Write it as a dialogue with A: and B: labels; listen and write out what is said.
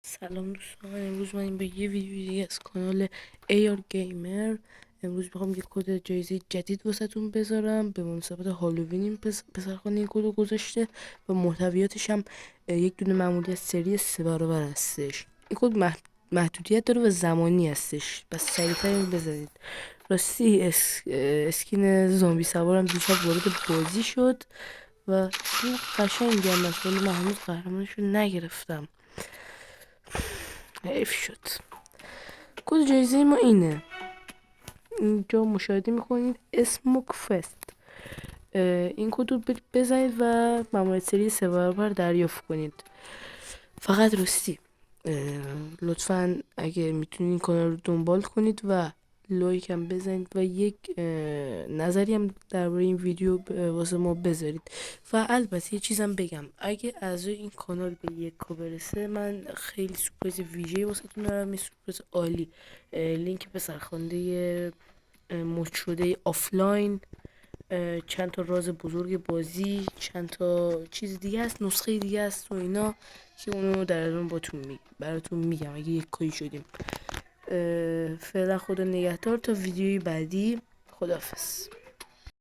A: سلام دوستان، امروز من به یه ویدیو دیگه از کانال AR گیمر. امروز میخوام یه کد جایزه جدید واسهتون بذارم به مناسبت هالووین. این پسرخوانده این کدو گذاشته و محتویاتش هم یک دونه معمولی از سری 3 برابر هستش. این کد محدودیت داره و زمانی هستش، بس سریعتر اینو بزنید. راستی اسکین زامبی سوارم دیشب وارد بازی شد و این قشنگی هم است، ولی من هنوز قهرمانشو نگرفتم. حیف شد. کد جایزه ما اینه، اینجا مشاهده میکنید اسموک فست. این کد رو بزنید و ممنوعیت سری 3 برابر دریافت کنید. فقط راستی لطفا اگه میتونید این کانال رو دنبال کنید و لایک هم بزنید و یک نظری هم درباره این ویدیو واسه ما بذارید. و البته یه چیزم بگم، اگه اعضای این کانال به 1K برسه من خیلی سورپرایز ویژه‌ای واسهتون دارم. یه سورپرایز عالی، لینک به سرخوانده مد شده آفلاین، چند تا راز بزرگ بازی، چند تا چیز دیگه هست، نسخه دیگه هست و اینا که اونو در الان براتون میگم اگه 1K شدیم. فعلا خدا نگهدار تا ویدیوی بعدی. خداحافظ.